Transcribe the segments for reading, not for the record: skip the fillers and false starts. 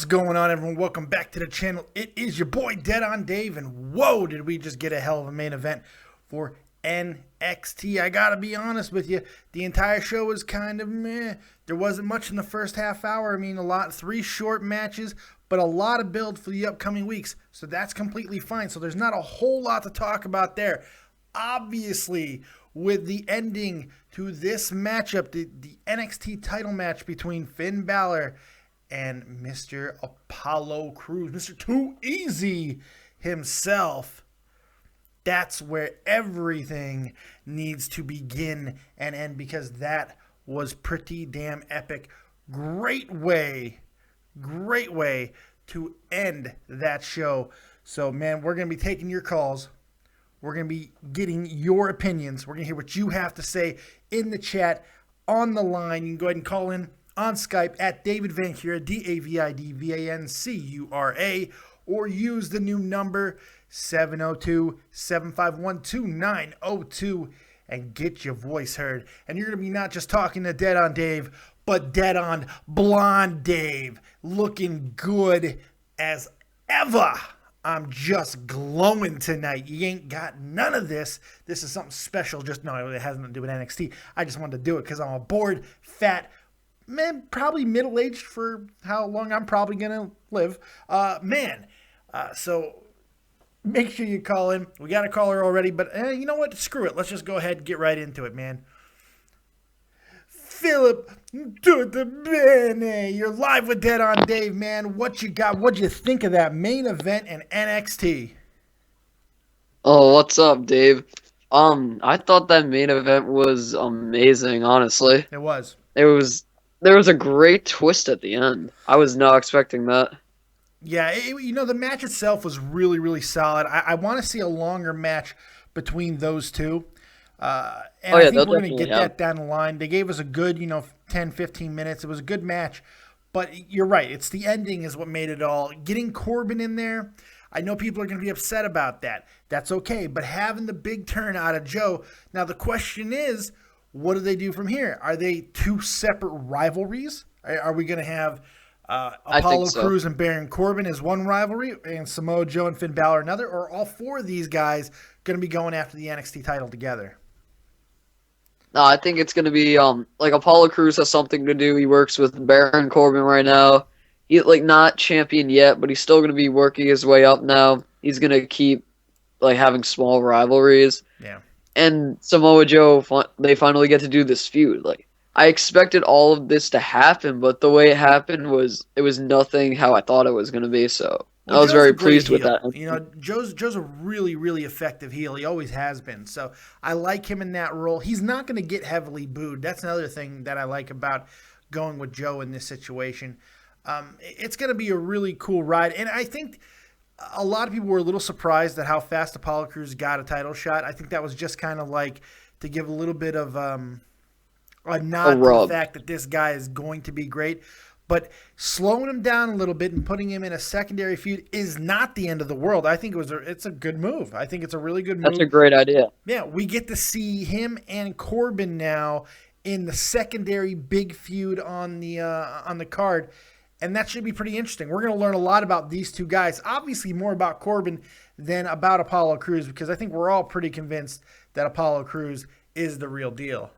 going on, everyone? Welcome back to the channel. It is your boy Dead on Dave, and whoa, did we just get a hell of a main event for NXT. I gotta be honest with you, the entire show was kind of meh. There wasn't much in the first half hour. I mean, three short matches, but a lot of build for the upcoming weeks, so that's completely fine. So there's not a whole lot to talk about there. Obviously, with the ending to this matchup, the NXT title match between Finn Balor and Mr. Apollo Crews, Mr. Too Easy himself. That's where everything needs to begin and end, because that was pretty damn epic. Great way to end that show. So, man, we're going to be taking your calls. We're going to be getting your opinions. We're going to hear what you have to say in the chat, on the line. You can go ahead and call in on Skype at davidvancura, davidvancura, or use the new number 702-751-2902 and get your voice heard. And you're going to be not just talking to Dead on Dave, but Dead on Blonde Dave, looking good as ever. I'm just glowing tonight. You ain't got none of this. This is something special. No, it has nothing to do with NXT. I just wanted to do it because I'm a bored, fat man, probably middle-aged for how long I'm probably going to live. So make sure you call in. We got a caller already, but you know what? Screw it. Let's just go ahead and get right into it, man. Philip Tutabene, you're live with Dead on Dave, man. What you got? What'd you think of that main event in NXT? Oh, what's up, Dave? I thought that main event was amazing, honestly. It was. There was a great twist at the end. I was not expecting that. Yeah, the match itself was really, really solid. I want to see a longer match between those two. I think we're going to get that down the line. They gave us a good, 10, 15 minutes. It was a good match. But you're right. It's the ending is what made it all. Getting Corbin in there, I know people are going to be upset about that. That's okay. But having the big turn out of Joe. Now, the question is, what do they do from here? Are they two separate rivalries? Are we going to have Apollo Crews and Baron Corbin as one rivalry and Samoa Joe and Finn Balor another? Or are all four of these guys going to be going after the NXT title together? No, I think it's going to be like Apollo Crews has something to do. He works with Baron Corbin right now. He's not champion yet, but he's still going to be working his way up now. He's going to keep having small rivalries. Yeah. And Samoa Joe, they finally get to do this feud. I expected all of this to happen, but the way it happened it was nothing how I thought it was going to be. So I was very pleased with that. Joe's a really, really effective heel. He always has been. So I like him in that role. He's not going to get heavily booed. That's another thing that I like about going with Joe in this situation. It's going to be a really cool ride. And I think a lot of people were a little surprised at how fast Apollo Crews got a title shot. I think that was just kind of to give a little bit of a nod to the fact that this guy is going to be great. But slowing him down a little bit and putting him in a secondary feud is not the end of the world. I think it's a good move. I think it's a really good move. That's a great idea. Yeah, we get to see him and Corbin now in the secondary big feud on the card. And that should be pretty interesting. We're going to learn a lot about these two guys. Obviously, more about Corbin than about Apollo Crews, because I think we're all pretty convinced that Apollo Crews is the real deal.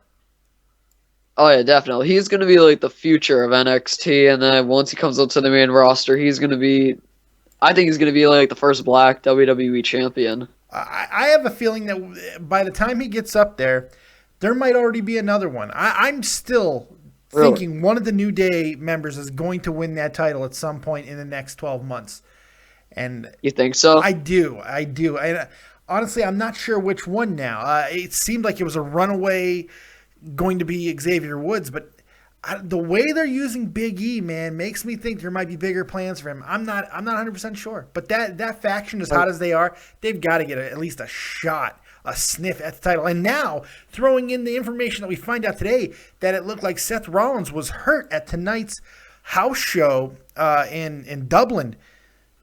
Oh, yeah, definitely. He's going to be the future of NXT, and then once he comes up to the main roster, I think he's going to be the first black WWE champion. I have a feeling that by the time he gets up there might already be another one. I'm still thinking one of the New Day members is going to win that title at some point in the next 12 months. And you think so? I do. And honestly, I'm not sure which one now. It seemed like it was a runaway going to be Xavier Woods, but the way they're using Big E, man, makes me think there might be bigger plans for him. I'm not 100% sure. But that faction, as hot as they are, they've got to get at least a shot, a sniff at the title. And now, throwing in the information that we find out today, that it looked like Seth Rollins was hurt at tonight's house show in Dublin,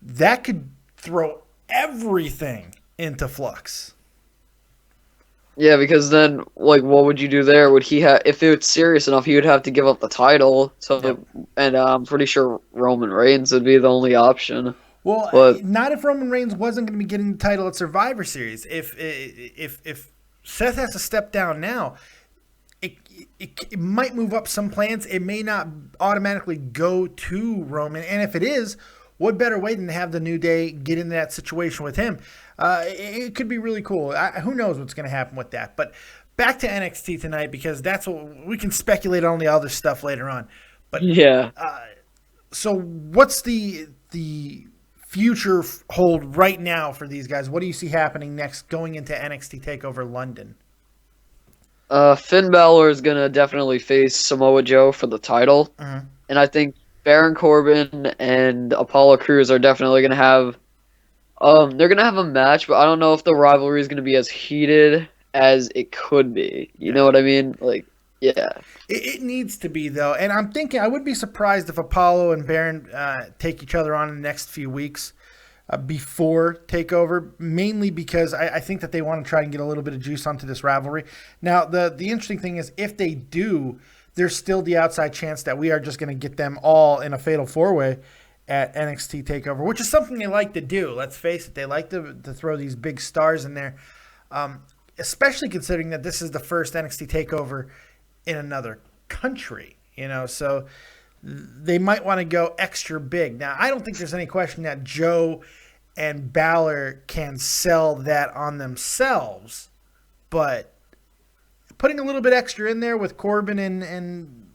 that could throw everything into flux. Yeah, because then, like, what would you do there? Would he have, if it's serious enough, he would have to give up the title. Yep. So, and I'm pretty sure Roman Reigns would be the only option. Well, But not if Roman Reigns wasn't going to be getting the title at Survivor Series. If Seth has to step down now, it might move up some plans. It may not automatically go to Roman. And if it is, what better way than to have the New Day get into that situation with him? It could be really cool. Who knows what's going to happen with that? But back to NXT tonight, because that's what we can speculate on the other stuff later on. But yeah, so what's the future hold right now for these guys? What do you see happening next going into NXT TakeOver London? Finn Balor is gonna definitely face Samoa Joe for the title, and I think Baron Corbin and Apollo Crews are definitely gonna have. They're gonna have a match, but I don't know if the rivalry is gonna be as heated as it could be. You know what I mean? Like, yeah. It needs to be, though. And I'm thinking I would be surprised if Apollo and Baron take each other on in the next few weeks before TakeOver, mainly because I think that they want to try and get a little bit of juice onto this rivalry. Now, the interesting thing is if they do, there's still the outside chance that we are just going to get them all in a fatal four-way at NXT TakeOver, which is something they like to do. Let's face it, they like to throw these big stars in there, especially considering that this is the first NXT TakeOver in another country, so they might want to go extra big. Now, I don't think there's any question that Joe and Balor can sell that on themselves, but putting a little bit extra in there with Corbin and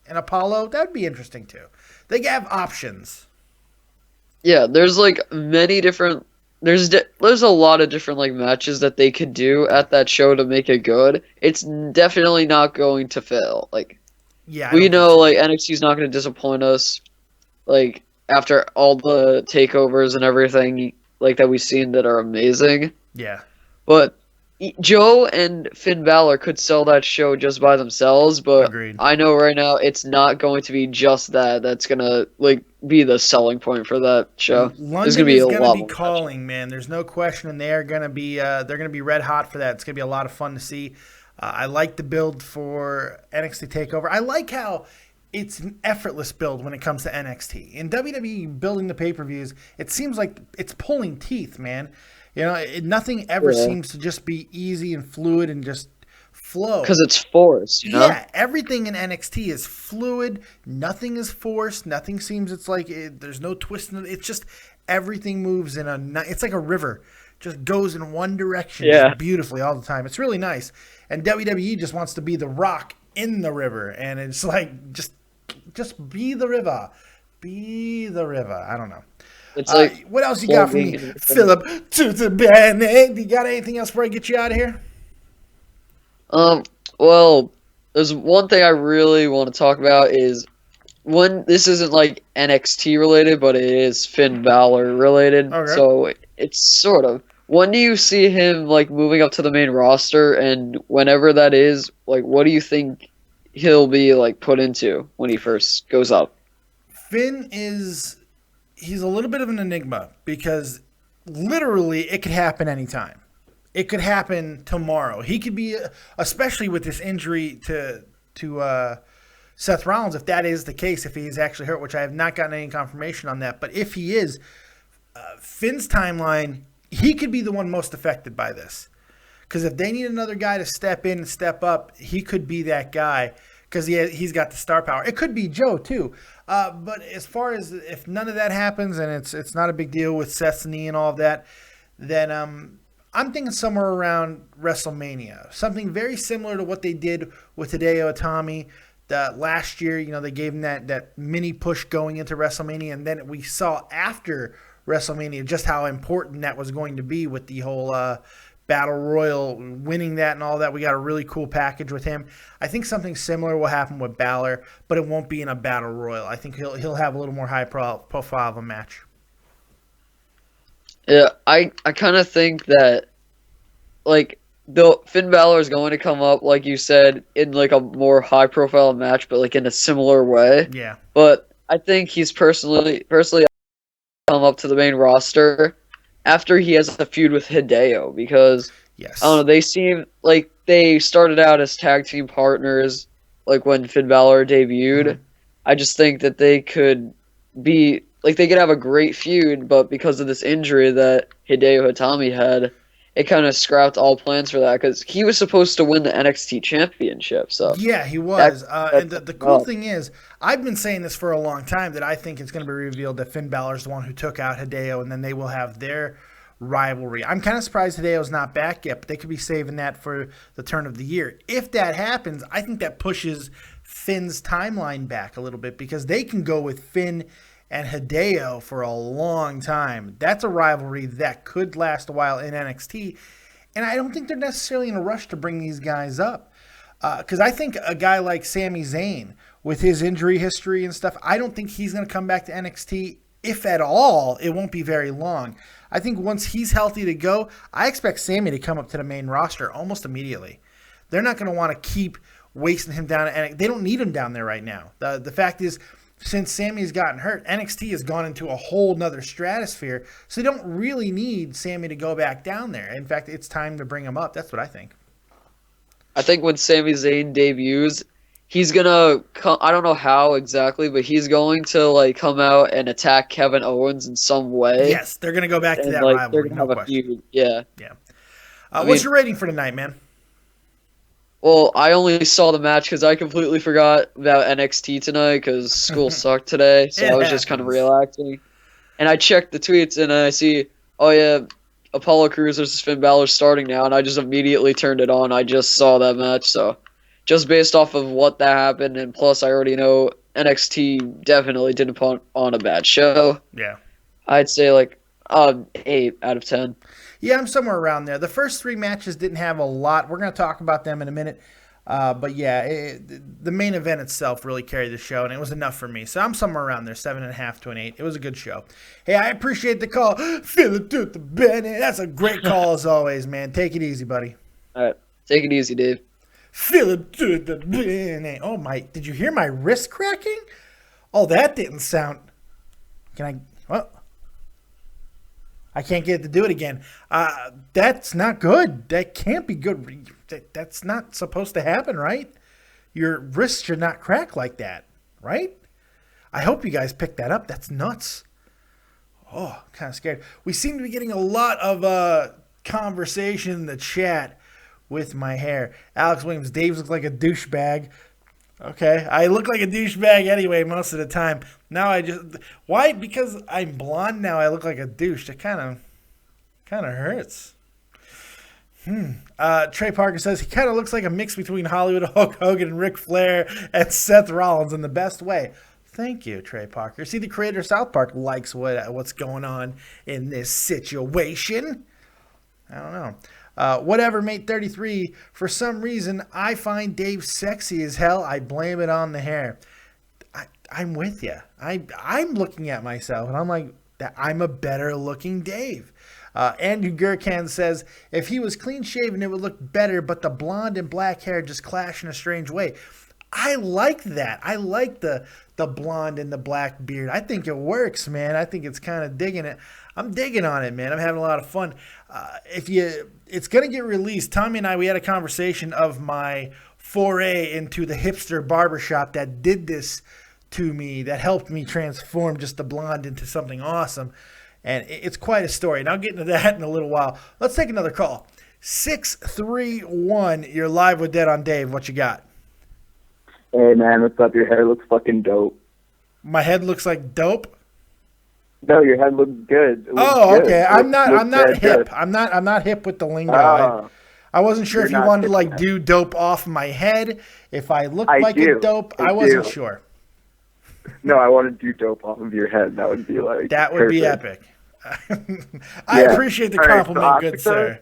Apollo, that would be interesting too. They have options. Yeah, there's like many different. There's a lot of different like matches that they could do at that show to make it good. It's definitely not going to fail. Like, yeah, we know like NXT's not going to disappoint us. Like after all the takeovers and everything like that we've seen that are amazing. Yeah, but Joe and Finn Balor could sell that show just by themselves, but agreed. I know right now it's not going to be just that. That's gonna like be the selling point for that show. London is going to be calling, man. There's no question, and they're going to be red hot for that. It's going to be a lot of fun to see. I like the build for NXT TakeOver. I like how it's an effortless build when it comes to NXT. In WWE building the pay-per-views, it seems like it's pulling teeth, man. Nothing ever seems to just be easy and fluid and just flow. Because it's forced, Yeah, everything in NXT is fluid. Nothing is forced. Nothing seems, it's like there's no twist in it. It's just everything moves it's like a river. Just goes in one direction just beautifully all the time. It's really nice. And WWE just wants to be the rock in the river. And it's like, just be the river. Be the river. I don't know. It's like what else you got for me, Philip? Do you got anything else before I get you out of here? Well, there's one thing I really want to talk about is this isn't like NXT related, but it is Finn Balor related. Okay. So it's sort of. When do you see him like moving up to the main roster, and whenever that is, like, what do you think he'll be like put into when he first goes up? Finn he's a little bit of an enigma because literally it could happen anytime. It could happen tomorrow. He could be, especially with this injury to Seth Rollins, if that is the case, if he's actually hurt, which I have not gotten any confirmation on that. But if he is, Finn's timeline, he could be the one most affected by this. Because if they need another guy to step in and step up, he could be that guy because he's got the star power. It could be Joe too. But as far as if none of that happens and it's not a big deal with Seth's knee and all of that, then I'm thinking somewhere around WrestleMania. Something very similar to what they did with Hideo Itami last year. They gave him that mini push going into WrestleMania, and then we saw after WrestleMania just how important that was going to be with the whole Battle Royal, winning that and all that. We got a really cool package with him. I think something similar will happen with Balor, but it won't be in a Battle Royal. I think he'll have a little more high profile of a match. Yeah, I kind of think that, like, Finn Balor is going to come up, like you said, in, like, a more high-profile match, but, like, in a similar way. Yeah. But I think he's personally come up to the main roster after he has a feud with Hideo, because Yes. I don't know. They seem like they started out as tag team partners, like when Finn Balor debuted. Mhm. I just think that they could be like they could have a great feud, but because of this injury that Hideo Itami had, it kind of scrapped all plans for that because he was supposed to win the NXT championship. So Yeah, he that was. that And the fucked cool up. thing is, I've been saying this for a long time that I think it's going to be revealed that Finn Balor's the one who took out Hideo, and then they will have their rivalry. I'm kind of surprised Hideo's not back yet, but they could be saving that for the turn of the year. If that happens, I think that pushes Finn's timeline back a little bit because they can go with Finn and Hideo for a long time. That's a rivalry that could last a while in NXT, and I don't think they're necessarily in a rush to bring these guys up. Because I think a guy like Sami Zayn, with his injury history and stuff, I don't think he's going to come back to NXT. If at all, it won't be very long. I think once he's healthy to go, I expect Sami to come up to the main roster almost immediately. They're not going to want to keep wasting him down. And they don't need him down there right now. The fact is, since Sammy's gotten hurt, NXT has gone into a whole nother stratosphere. So they don't really need Sami to go back down there. In fact, it's time to bring him up. That's what I think. I think when Sami Zayn debuts, he's gonna come. I don't know how exactly, but he's going to like come out and attack Kevin Owens in some way, Yes, they're going to go back to and that like they're rivalry, gonna no have a question. feud. Yeah. Yeah. I What's mean, your rating for tonight, man? well, I only saw the match because I completely forgot about NXT tonight because school sucked today, so It I was just kind of happens. relaxing. And I checked the tweets and I see, oh yeah, Apollo Crews versus Finn Balor starting now, and I just immediately turned it on. I just saw that match, so just based off of what that happened, and plus I already know NXT definitely didn't put on a bad show. Yeah. I'd say like 8 out of 10. Yeah, I'm somewhere around there. The first three matches didn't have a lot. We're going to talk about them in a minute. But yeah, the main event itself really carried the show, and it was enough for me. So I'm somewhere around there, 7.5 to an 8. It was a good show. Hey, I appreciate the call. Feel it to the Bennett. That's a great call as always, man. Take it easy, buddy. All right, take it easy, Dave. Feel it to the Bennett. Oh, my. Did you hear my wrist cracking? Oh, that didn't sound. Can I. What? I can't get it to do it again. That's not good. That can't be good. That's not supposed to happen, right? Your wrist should not crack like that, right? I hope you guys picked that up. That's nuts. Oh, I'm kind of scared. We seem to be getting a lot of conversation in the chat with my hair. Alex Williams, Dave looks like a douchebag. Okay, I look like a douchebag anyway most of the time. Now why? Because I'm blonde now. I look like a douche. That kind of hurts. Trey Parker says he kind of looks like a mix between Hollywood Hulk Hogan and Ric Flair and Seth Rollins in the best way. Thank you, Trey Parker. See, the creator of South Park likes what's going on in this situation. I don't know. Whatever, mate 33. For some reason, I find Dave sexy as hell. I blame it on the hair. I'm with you. I'm looking at myself, and I'm like, I'm a better looking Dave. Andrew Gurkan says, if he was clean shaven, it would look better, but the blonde and black hair just clash in a strange way. I like that. I like the blonde and the black beard. I think it works, man. I think it's kind of digging it. I'm digging on it, man. I'm having a lot of fun. It's going to get released. Tommy and I, we had a conversation of my foray into the hipster barbershop that did this to me, that helped me transform just the blonde into something awesome. And it's quite a story. And I'll get into that in a little while. Let's take another call. 631, you're live with Dead on Dave. What you got? Hey man, what's up? Your hair looks fucking dope. My head looks like dope? No, your head looks good. Oh, okay. I'm not hip. Good. I'm not hip with the lingo. I wasn't sure if you wanted to like do dope off my head. If I looked like a dope, I wasn't sure. No, I want to do dope off of your head. That would be like be epic. I appreciate the compliment, right, so good sir.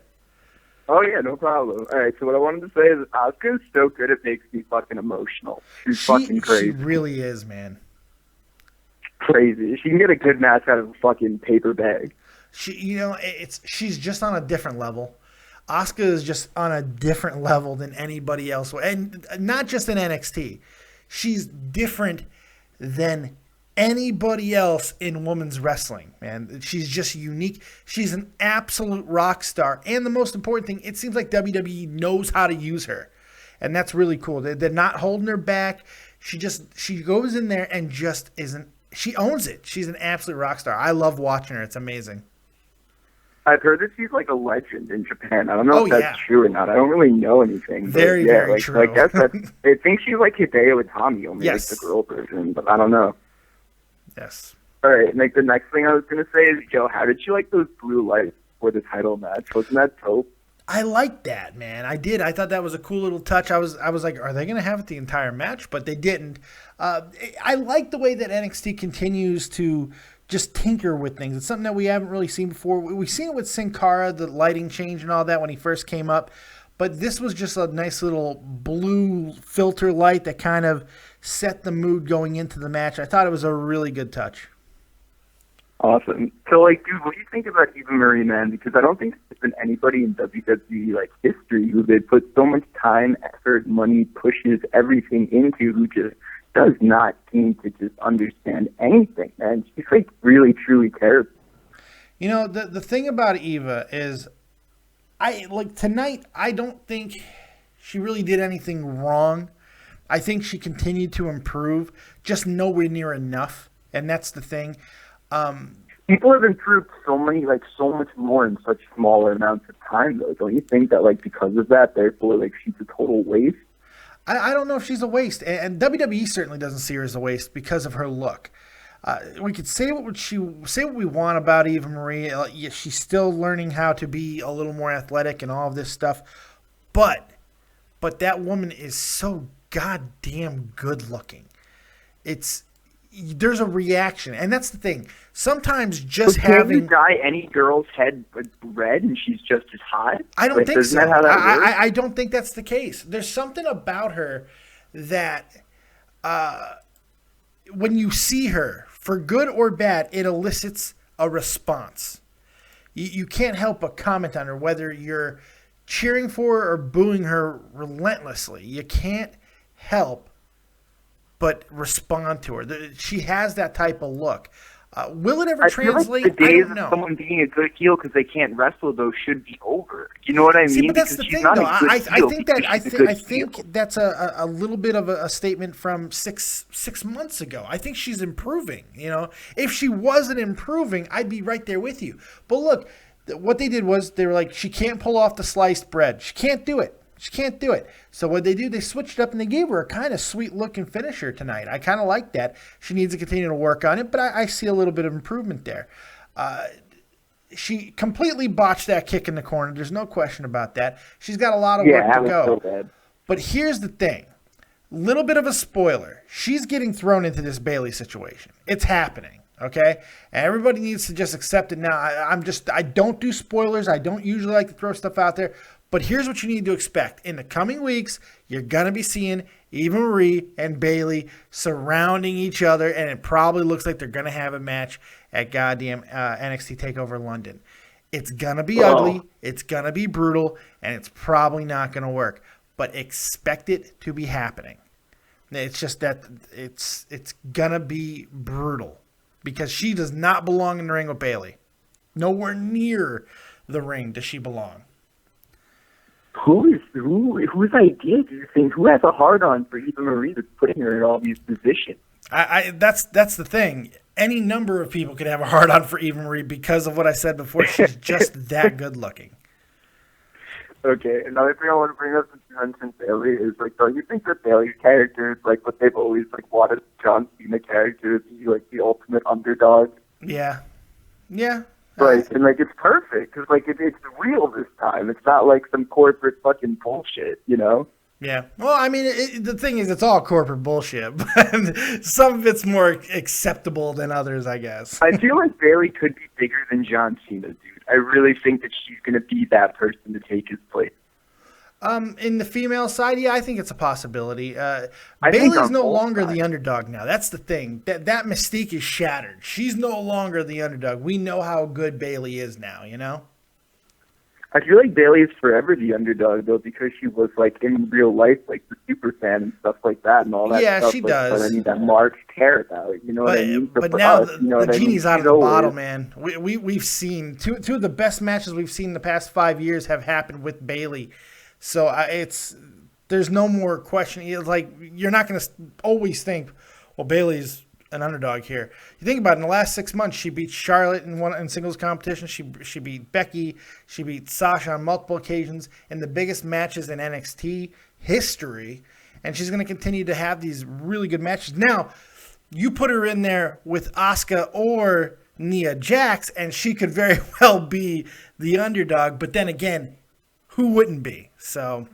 Oh yeah, no problem. All right, so what I wanted to say is Asuka's so good it makes me fucking emotional. She's fucking crazy. She really is, man. Crazy. She can get a good match out of a fucking paper bag. She's just on a different level. Asuka is just on a different level than anybody else, and not just in NXT. She's different than anybody else in women's wrestling, man. She's just unique. She's an absolute rock star. And the most important thing, it seems like WWE knows how to use her. And that's really cool. They're not holding her back. She goes in there and just isn't. She owns it. She's an absolute rock star. I love watching her. It's amazing. I've heard that she's like a legend in Japan. I don't know if that's true or not. I don't really know anything. Very true. I guess I think she's like Hideo Itami, only like the girl version, but I don't know. Yes. All right, like the next thing I was gonna say is, Joe, how did you like those blue lights for the title match? Wasn't that dope? I liked that, man. I did. I thought that was a cool little touch. I was like, are they going to have it the entire match? But they didn't. I like the way that NXT continues to just tinker with things. It's something that we haven't really seen before. We've seen it with Sin Cara, the lighting change and all that when he first came up. But this was just a nice little blue filter light that kind of set the mood going into the match. I thought it was a really good touch. Awesome. So, like, dude, what do you think about Eva Marie, man? Because I don't think there's been anybody in WWE, like, history who they put so much time, effort, money, pushes, everything into who just does not seem to just understand anything, man. She's, like, really, truly terrible. You know, the thing about Eva is, tonight, I don't think she really did anything wrong. I think she continued to improve, just nowhere near enough, and that's the thing. People have improved so much more in such smaller amounts of time, though. Don't you think that, like, because of that, therefore, like, she's a total waste? I don't know if she's a waste, and WWE certainly doesn't see her as a waste because of her look. We could say what we want about Eva Marie. She's still learning how to be a little more athletic and all of this stuff, but that woman is so goddamn good looking. There's a reaction, and that's the thing. Sometimes just can you dye any girl's head red and she's just as hot? I don't think so. That how that works? I don't think that's the case. There's something about her that when you see her, for good or bad, it elicits a response. You can't help but comment on her, whether you're cheering for her or booing her relentlessly. You can't help but respond to her. She has that type of look. Will it ever translate? Like the days of someone being a good heel because they can't wrestle, though, should be over. You know what I mean? See, but that's the thing, though. I think that's a little bit of a statement from six months ago. I think she's improving. You know, if she wasn't improving, I'd be right there with you. But look, what they did was they were like, she can't pull off the sliced bread. She can't do it. She can't do it. So what they do, they switched it up and they gave her a kind of sweet-looking finisher tonight. I kind of like that. She needs to continue to work on it, but I see a little bit of improvement there. She completely botched that kick in the corner. There's no question about that. She's got a lot of work to go. So bad. But here's the thing. Little bit of a spoiler. She's getting thrown into this Bayley situation. It's happening. Okay? And everybody needs to just accept it now. I don't do spoilers. I don't usually like to throw stuff out there. But here's what you need to expect. In the coming weeks, you're going to be seeing Eva Marie and Bayley surrounding each other, and it probably looks like they're going to have a match at goddamn NXT TakeOver London. It's going to be ugly, it's going to be brutal, and it's probably not going to work. But expect it to be happening. It's just that it's going to be brutal because she does not belong in the ring with Bayley. Nowhere near the ring does she belong. Whose idea do you think? Who has a hard-on for Eva Marie that's putting her in all these positions? That's the thing. Any number of people could have a hard-on for Eva Marie because of what I said before. She's just that good-looking. Okay, another thing I want to bring up with Johnson Bayley is, like, don't you think that Bayley's character is like what they've always like wanted John Cena character to be, like the ultimate underdog? Yeah. Right, and like it's perfect because like it's real this time. It's not like some corporate fucking bullshit, you know? Yeah. Well, I mean, the thing is, it's all corporate bullshit, but some of it's more acceptable than others, I guess. I feel like Bayley could be bigger than John Cena, dude. I really think that she's going to be that person to take his place. In the female side, yeah, I think it's a possibility. Bayley's no longer the underdog now. That's the thing. That mystique is shattered. She's no longer the underdog. We know how good Bayley is now, you know? I feel like Bailey is forever the underdog, though, because she was, like, in real life, like, the super fan and stuff like that and all that Yeah, stuff. she like, does. But I mean, that Marks care about, you know what I mean? So But for now us, you know the what I mean? genie's out of She's the always- bottle, man. We've seen two of the best matches we've seen in the past 5 years have happened with Bailey. So there's no more question. It's like, you're not going to always think, well, Bailey's an underdog here. You think about it, in the last 6 months, she beat Charlotte in singles competition. She beat Becky. She beat Sasha on multiple occasions in the biggest matches in NXT history. And she's going to continue to have these really good matches. Now, you put her in there with Asuka or Nia Jax, and she could very well be the underdog. But then again, who wouldn't be? So...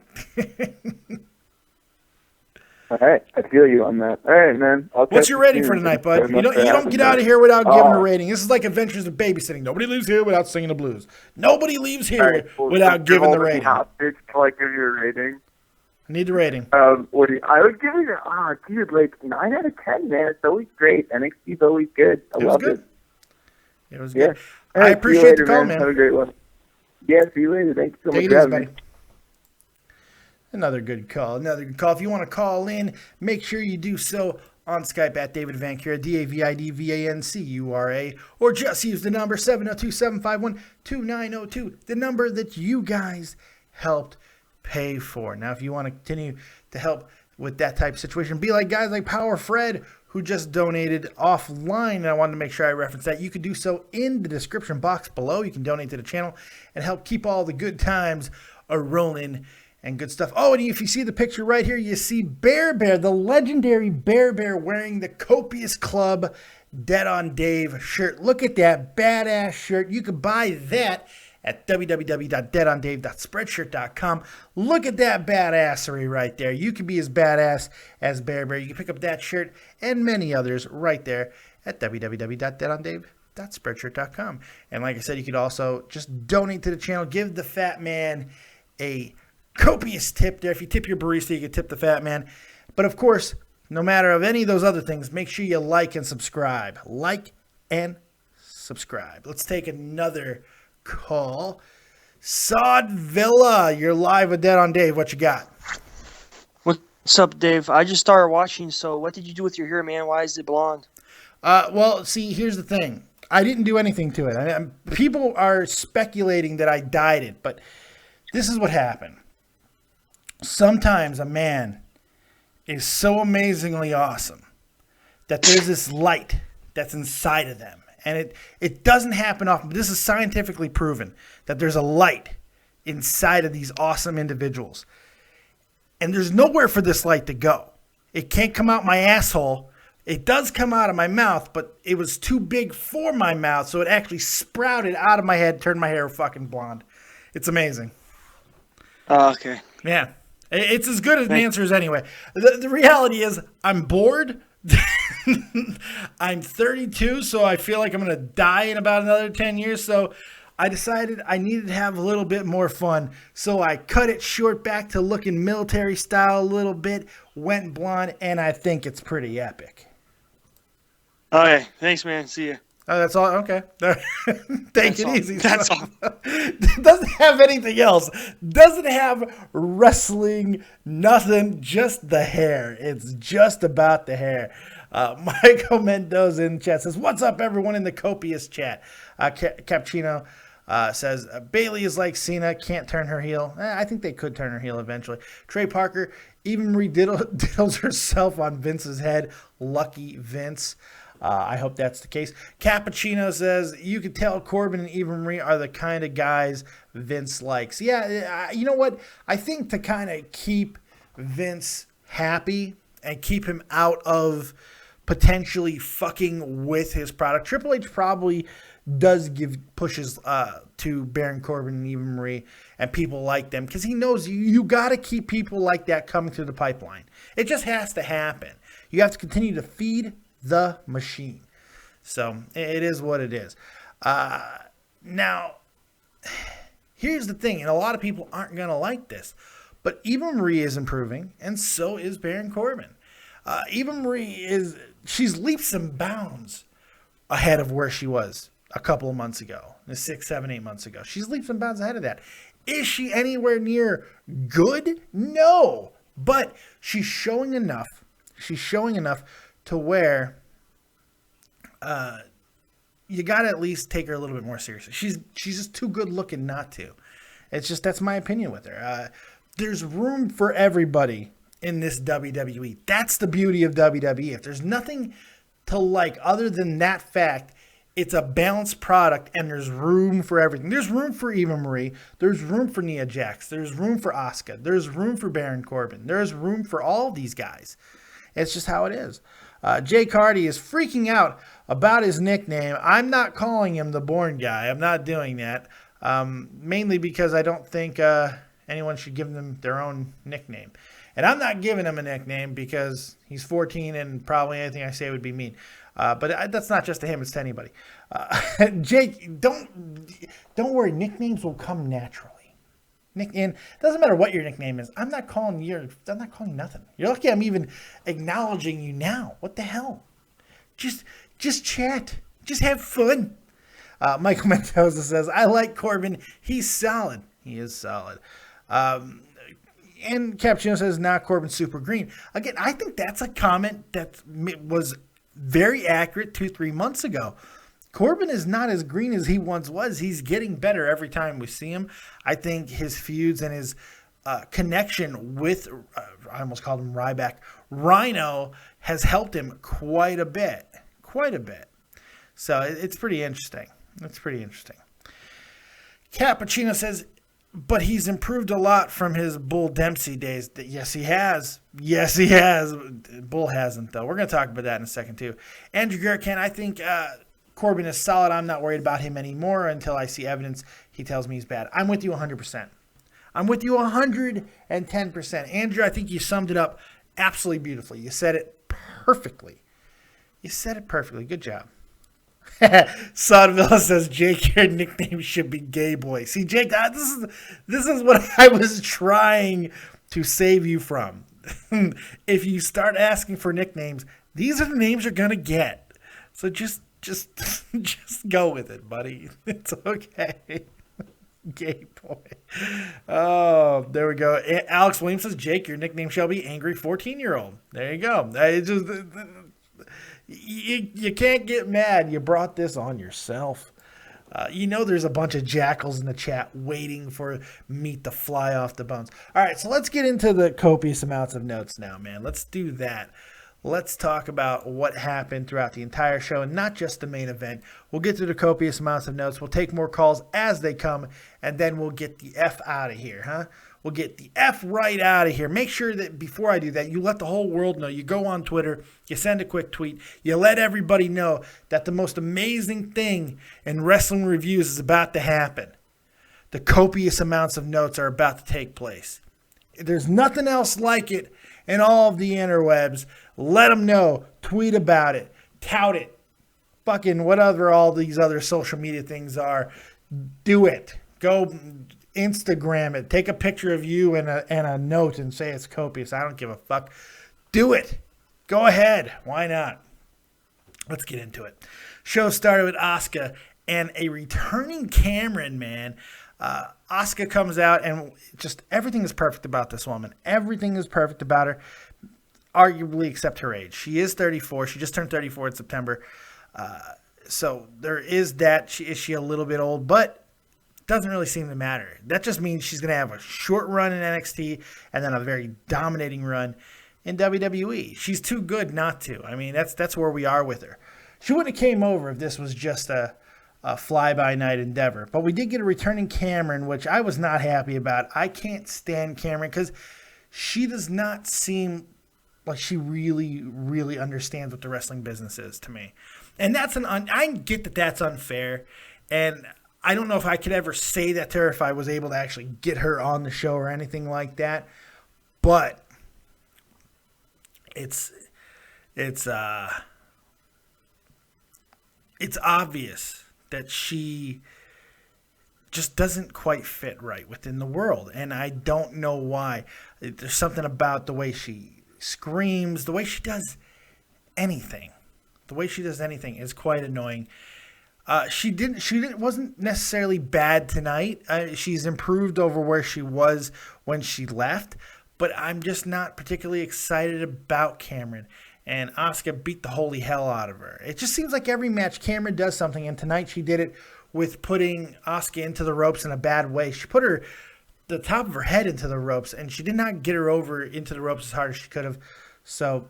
All right, I feel you on that. All right, man. What's your rating for tonight, bud? You don't get out of here without giving a rating. This is like Adventures of Babysitting. Nobody leaves here without singing the blues. Nobody leaves here without giving the rating. Hostage till I give you a rating. I need the rating. I would give it, dude, like 9 out of 10, man. It's always great. NXT's always good. I love it. It was good. Yeah. I appreciate the call, man. Have a great one. Yeah, see you later. Thanks so much for having me. Another good call. If you want to call in, make sure you do so on Skype at David Vancura, DavidVancura, or just use the number 702-751-2902, the number that you guys helped pay for. Now, if you want to continue to help with that type of situation, be like guys like Power Fred, who just donated offline, and I wanted to make sure I reference that. You can do so in the description box below. You can donate to the channel and help keep all the good times a-rolling and good stuff. Oh, and if you see the picture right here, you see Bear, the legendary Bear wearing the Copious Club Dead on Dave shirt. Look at that badass shirt. You can buy that at www.deadondave.spreadshirt.com. Look at that badassery right there. You can be as badass as Bear. You can pick up that shirt and many others right there at www.deadondave.spreadshirt.com. And like I said, you could also just donate to the channel. Give the fat man a copious tip there. If you tip your barista, you can tip the fat man. But of course, no matter of any of those other things, make sure you like and subscribe. Like and subscribe. Let's take another call. Sod Villa, you're live with Dead on Dave. What you got? What's up, Dave? I just started watching, so what did you do with your hair, man? Why is it blonde? Well, see, here's the thing. I didn't do anything to it. People are speculating that I dyed it, but this is what happened. Sometimes a man is so amazingly awesome that there's this light that's inside of them. And it doesn't happen often, but this is scientifically proven that there's a light inside of these awesome individuals. And there's nowhere for this light to go. It can't come out my asshole. It does come out of my mouth, but it was too big for my mouth, so it actually sprouted out of my head, turned my hair fucking blonde. It's amazing. Okay. Yeah. It's as good an answer as anyway. The reality is I'm bored. I'm 32, so I feel like I'm going to die in about another 10 years. So I decided I needed to have a little bit more fun. So I cut it short back to looking military style a little bit, went blonde, and I think it's pretty epic. Okay. Thanks, man. See ya. Oh, that's all? Okay. Take it easy. That's all. Doesn't have anything else. Doesn't have wrestling, nothing, just the hair. It's just about the hair. Michael Mendoza in the chat says, what's up, everyone in the copious chat? Cappuccino says, Bailey is like Cena, can't turn her heel. I think they could turn her heel eventually. Trey Parker, Eva Marie diddles herself on Vince's head. Lucky Vince. I hope that's the case. Cappuccino says, you can tell Corbin and Eva Marie are the kind of guys Vince likes. Yeah, you know what? I think to kind of keep Vince happy and keep him out of potentially fucking with his product, Triple H probably does give pushes to Baron Corbin and Eva Marie and people like them because he knows you got to keep people like that coming through the pipeline. It just has to happen. You have to continue to feed the machine. So it is what it is. Now, here's the thing, and a lot of people aren't going to like this, but Eva Marie is improving, and so is Baron Corbin. Eva Marie she's leaps and bounds ahead of where she was a couple of months ago, 6, 7, 8 months ago. She's leaps and bounds ahead of that. Is she anywhere near good? No. But she's showing enough. She's showing enough to where you got to at least take her a little bit more seriously. She's just too good looking not to. It's just, that's my opinion with her. There's room for everybody in this WWE. That's the beauty of WWE. If there's nothing to like other than that fact, it's a balanced product and there's room for everything. There's room for Eva Marie. There's room for Nia Jax. There's room for Asuka. There's room for Baron Corbin. There's room for all these guys. It's just how it is. Jake Hardy is freaking out about his nickname. I'm not calling him the Born Guy. I'm not doing that. Mainly because I don't think anyone should give them their own nickname. And I'm not giving him a nickname because he's 14 and probably anything I say would be mean. But that's not just to him, it's to anybody. Jake, don't worry. Nicknames will come naturally. And it doesn't matter what your nickname is. I'm not calling you nothing. You're lucky I'm even acknowledging you now. What the hell? Just chat. Just have fun. Michael Mendoza says, I like Corbin. He's solid. He is solid. And Cappuccino says, not Corbin super green. Again, I think that's a comment that was very accurate 2-3 months ago. Corbin is not as green as he once was. He's getting better every time we see him. I think his feuds and his connection with, I almost called him Ryback, Rhino, has helped him quite a bit. So it's pretty interesting. Cappuccino says, but he's improved a lot from his Bull Dempsey days. Yes, he has. Bull hasn't, though. We're going to talk about that in a second, too. Andrew Gurkin, I think Corbin is solid. I'm not worried about him anymore until I see evidence he tells me he's bad. I'm with you 100%. I'm with you 110%. Andrew, I think you summed it up absolutely beautifully. You said it perfectly. Good job. Sodville says, Jake, your nickname should be Gay Boy. See, Jake, this is what I was trying to save you from. If you start asking for nicknames, these are the names you're gonna get. So just go with it, buddy. It's okay. Gay Boy. Oh, there we go. Alex Williams says, Jake, your nickname shall be Angry 14-year-old. There you go. You can't get mad. You brought this on yourself. There's a bunch of jackals in the chat waiting for meat to fly off the bones. All right, so let's get into the copious amounts of notes now, man. Let's do that. Let's talk about what happened throughout the entire show and not just the main event. We'll get to the copious amounts of notes. We'll take more calls as they come, and then we'll get the F out of here, huh? We'll get the F right out of here. Make sure that before I do that, you let the whole world know. You go on Twitter, you send a quick tweet, you let everybody know that the most amazing thing in wrestling reviews is about to happen. The copious amounts of notes are about to take place. There's nothing else like it in all of the interwebs. Let them know. Tweet about it. Tout it. Fucking whatever all these other social media things are. Do it. Go Instagram it. Take a picture of you and a note and say it's copious. I don't give a fuck. Do it. Go ahead. Why not? Let's get into it. Show started with Asuka and a returning Cameron, man. Asuka comes out and just everything is perfect about this woman. Everything is perfect about her, arguably except her age. She is 34. She just turned 34 in September. So there is that. Is she a little bit old? But doesn't really seem to matter. That just means she's going to have a short run in NXT and then a very dominating run in WWE. She's too good not to. I mean, that's where we are with her. She wouldn't have came over if this was just a fly-by-night endeavor. But we did get a returning Cameron, which I was not happy about. I can't stand Cameron because she does not seem like she really, really understands what the wrestling business is to me. And I get that that's unfair. And I don't know if I could ever say that to her if I was able to actually get her on the show or anything like that. But it's obvious that she just doesn't quite fit right within the world. And I don't know why. There's something about the way she screams, the way she does anything. The way she does anything is quite annoying. Wasn't necessarily bad tonight. She's improved over where she was when she left, but I'm just not particularly excited about Cameron. And Asuka beat the holy hell out of her. It just seems like every match Cameron does something, and tonight she did it with putting Asuka into the ropes in a bad way. She put the top of her head into the ropes, and she did not get her over into the ropes as hard as she could have. So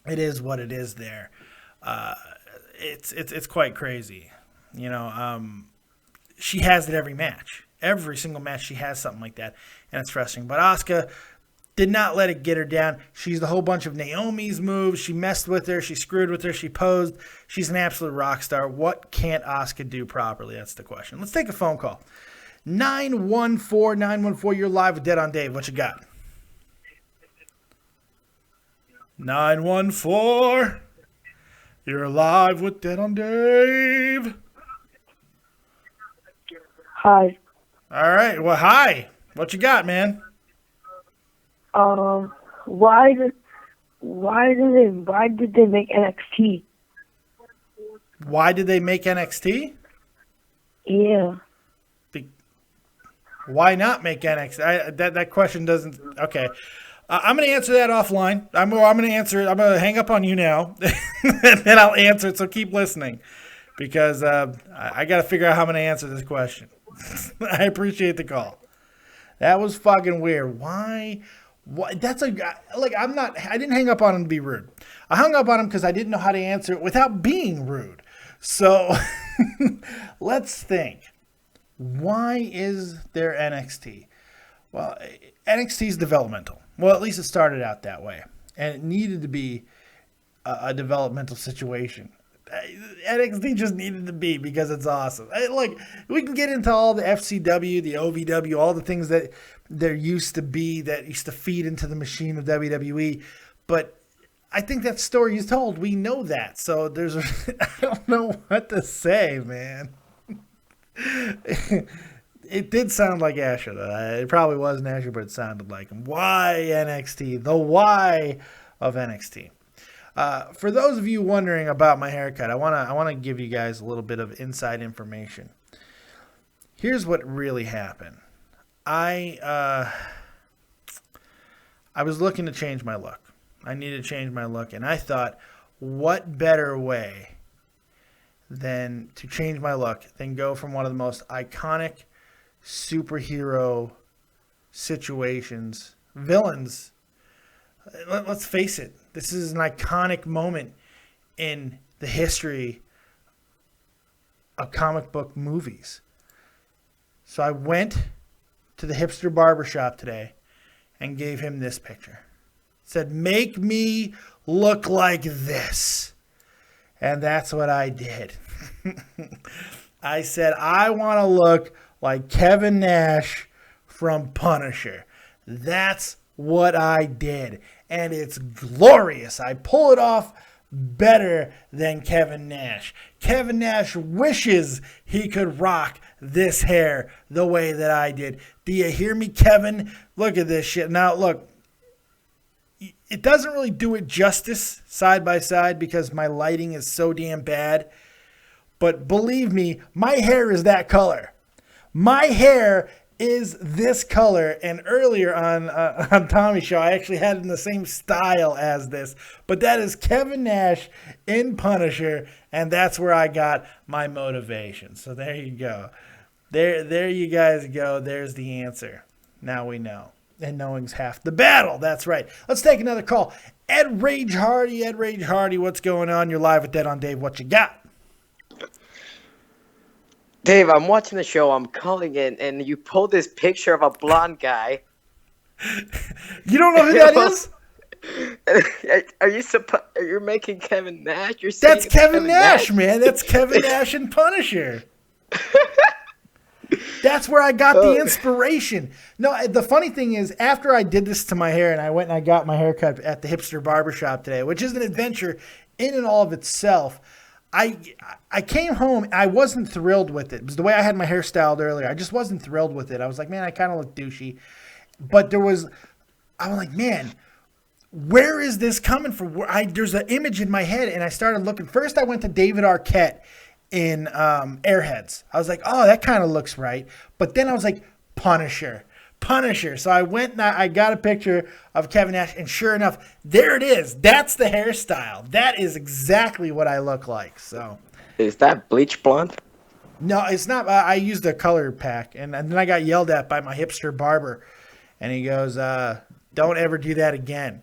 it is what it is there. It's quite crazy. She has it every match. Every single match she has something like that, and it's frustrating. But Asuka did not let it get her down. She's the whole bunch of Naomi's moves. She messed with her. She screwed with her. She posed. She's an absolute rock star. What can't Asuka do properly? That's the question. Let's take a phone call. 914-914, you're live with Dead on Dave. What you got? 914, you're live with Dead on Dave. Hi. All right. Well, hi. What you got, man? Why did they make NXT? Why did they make NXT? Yeah. Why not make NXT? That question doesn't. Okay. I'm going to answer that offline. I'm going to answer it. I'm going to hang up on you now, and then I'll answer it. So keep listening, because I got to figure out how I'm going to answer this question. I appreciate the call. That was fucking weird. Why? That's I didn't hang up on him to be rude. I hung up on him because I didn't know how to answer it without being rude. So let's think. Why is there NXT? Well, NXT is developmental. Well, at least it started out that way. And it needed to be a developmental situation. NXT just needed to be, because it's awesome. Look, we can get into all the FCW, the OVW, all the things that there used to be that used to feed into the machine of WWE. But I think that story is told. We know that. So I don't know what to say, man. It did sound like Asher, though. It probably wasn't Asher, but it sounded like him. Why NXT? The why of NXT. For those of you wondering about my haircut, I want to give you guys a little bit of inside information. Here's what really happened. I was looking to change my look. I needed to change my look, and I thought, what better way than to change my look than go from one of the most iconic superhero situations, villains. Let's face it, this is an iconic moment in the history of comic book movies. So I went to the hipster barbershop today and gave him this picture. It said, make me look like this. And that's what I did. I said, I want to look like Kevin Nash from Punisher. That's what I did. And it's glorious. I pull it off better than Kevin Nash. Kevin Nash wishes he could rock this hair the way that I did. Do you hear me, Kevin? Look at this shit. Now, look. It doesn't really do it justice side by side because my lighting is so damn bad. But believe me, my hair is that color. My hair is this color. And earlier on Tommy's show, I actually had it in the same style as this. But that is Kevin Nash in Punisher. And that's where I got my motivation. So there you go. There you guys go. There's the answer. Now we know. And knowing's half the battle. That's right. Let's take another call. Ed Rage Hardy, what's going on? You're live with Dead on Dave. What you got? Dave, I'm watching the show. I'm calling in, and you pulled this picture of a blonde guy. You don't know who that is? Are you making Kevin Nash? You're saying That's Kevin Nash, man. That's Kevin Nash and Punisher. That's where I got the inspiration. No, the funny thing is, after I did this to my hair and I went and I got my hair cut at the hipster barbershop today, which is an adventure in and all of itself, I came home and I wasn't thrilled with it. It was the way I had my hair styled earlier. I just wasn't thrilled with it. I was like, man, I kind of look douchey. But I was like, man, where is this coming from? There's an image in my head, and I started looking. First, I went to David Arquette in Airheads. I was like, oh, that kind of looks right. But then I was like, Punisher. So I went and I got a picture of Kevin Nash, and sure enough, there it is. That's the hairstyle. That is exactly what I look like. So, Is that bleach blonde? no, it's not. I used a color pack, and then I got yelled at by my hipster barber, and he goes, "Don't ever do that again,"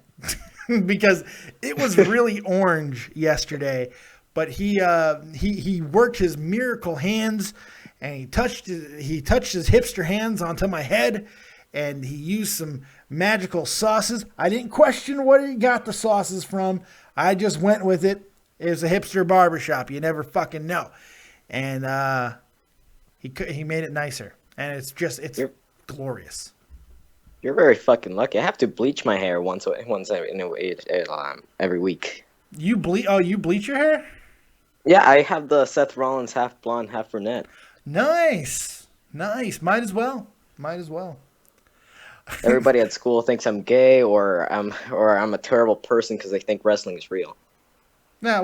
because it was really orange yesterday. But he worked his miracle hands, and he touched his hipster hands onto my head, and he used some magical sauces. I didn't question where he got the sauces from. I just went with it. It was a hipster barbershop. You never fucking know. And he made it nicer, and it's glorious. You're very fucking lucky. I have to bleach my hair once every week. You bleach your hair? Yeah, I have the Seth Rollins half blonde, half brunette. Nice. Might as well. Everybody at school thinks I'm gay or I'm a terrible person because they think wrestling is real. Yeah,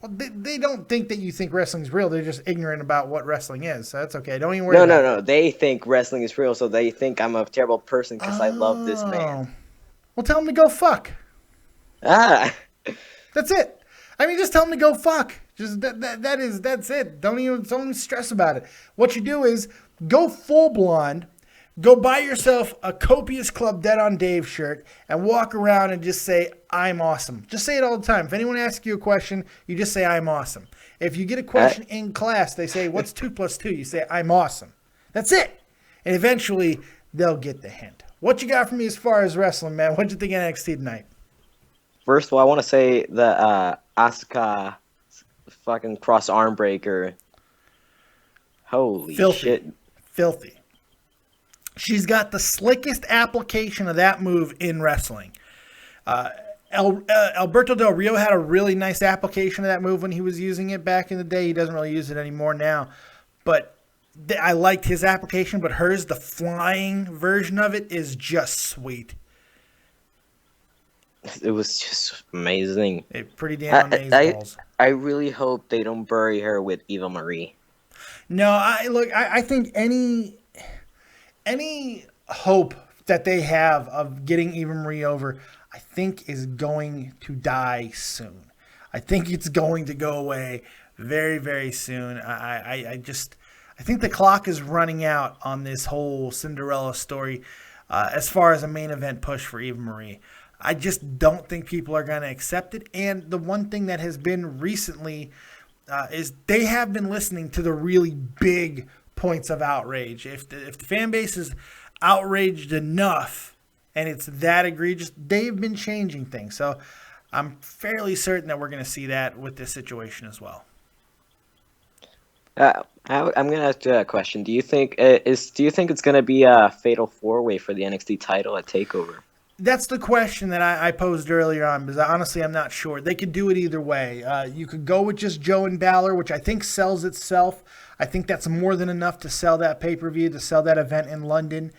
they don't think that you think wrestling's real. They're just ignorant about what wrestling is. So that's okay. Don't even worry. No. They think wrestling is real, so they think I'm a terrible person because I love this man. Well, tell them to go fuck. Ah. That's it. I mean, just tell them to go fuck. Just that's it. Don't even stress about it. What you do is go full blonde. Go buy yourself a copious Club Dead on Dave shirt and walk around and just say, I'm awesome. Just say it all the time. If anyone asks you a question, you just say, I'm awesome. If you get a question in class, they say, what's 2 + 2? You say, I'm awesome. That's it. And eventually, they'll get the hint. What you got for me as far as wrestling, man? What'd you think of NXT tonight? First of all, I want to say the Asuka fucking cross arm breaker. Holy shit. Filthy. She's got the slickest application of that move in wrestling. Alberto Del Rio had a really nice application of that move when he was using it back in the day. He doesn't really use it anymore now. But I liked his application, but hers, the flying version of it, is just sweet. It was just amazing. Pretty damn amazing. I really hope they don't bury her with Eva Marie. No, I think any hope that they have of getting Eva Marie over, I think is going to die soon. I think it's going to go away very, very soon. I think the clock is running out on this whole Cinderella story as far as a main event push for Eva Marie. I just don't think people are going to accept it. And the one thing that has been recently is they have been listening to the really big points of outrage. If the fan base is outraged enough and it's that egregious, they've been changing things. So I'm fairly certain that we're going to see that with this situation as well. I'm going to ask you a question. Do you think it's going to be a fatal 4-way for the NXT title at TakeOver? That's the question that I posed earlier on, because honestly, I'm not sure. They could do it either way. You could go with just Joe and Balor, which I think sells itself. I think that's more than enough to sell that pay-per-view, to sell that event in London.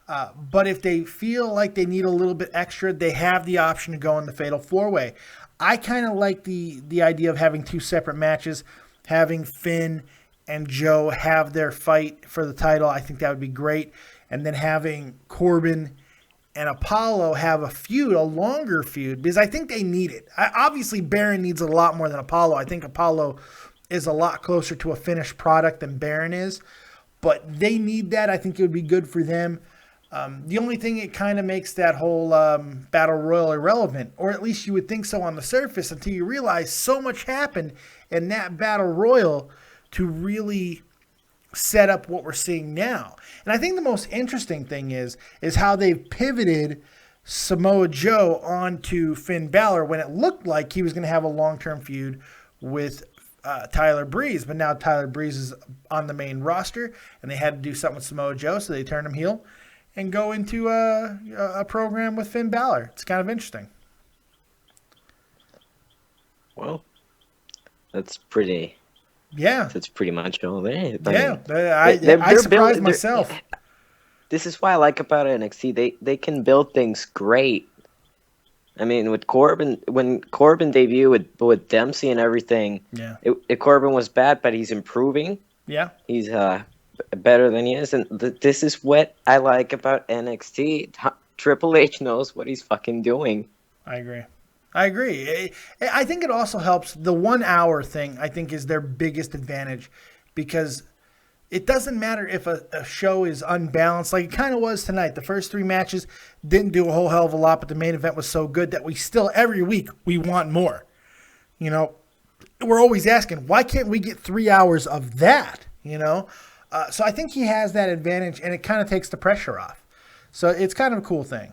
But if they feel like they need a little bit extra, they have the option to go in the Fatal 4-Way. I kind of like the idea of having 2 separate matches, having Finn and Joe have their fight for the title. I think that would be great. And then having Corbin and Apollo have a feud, a longer feud, because I think they need it. Obviously, Baron needs a lot more than Apollo. I think Apollo is a lot closer to a finished product than Baron is, but they need that. I think it would be good for them. The only thing it kind of makes that whole Battle Royal irrelevant, or at least you would think so on the surface, until you realize so much happened in that Battle Royal to really set up what we're seeing now. And I think the most interesting thing is how they've pivoted Samoa Joe onto Finn Balor when it looked like he was going to have a long-term feud with Tyler Breeze. But now Tyler Breeze is on the main roster, and they had to do something with Samoa Joe, so they turned him heel and go into a program with Finn Balor. It's kind of interesting. Well, that's pretty... Yeah. That's pretty much all there. I surprised myself. This is what I like about NXT. They can build things great. I mean, with Corbin, when Corbin debuted with Dempsey and everything, Yeah. Corbin was bad, but he's improving. Yeah. He's better than he is, and this is what I like about NXT. Triple H knows what he's fucking doing. I agree. I think it also helps. The 1 hour thing, I think, is their biggest advantage because it doesn't matter if a show is unbalanced, like it kind of was tonight. The first 3 matches didn't do a whole hell of a lot, but the main event was so good that we still, every week, we want more. You know, we're always asking, why can't we get 3 hours of that? You know? So I think he has that advantage, and it kind of takes the pressure off. So it's kind of a cool thing.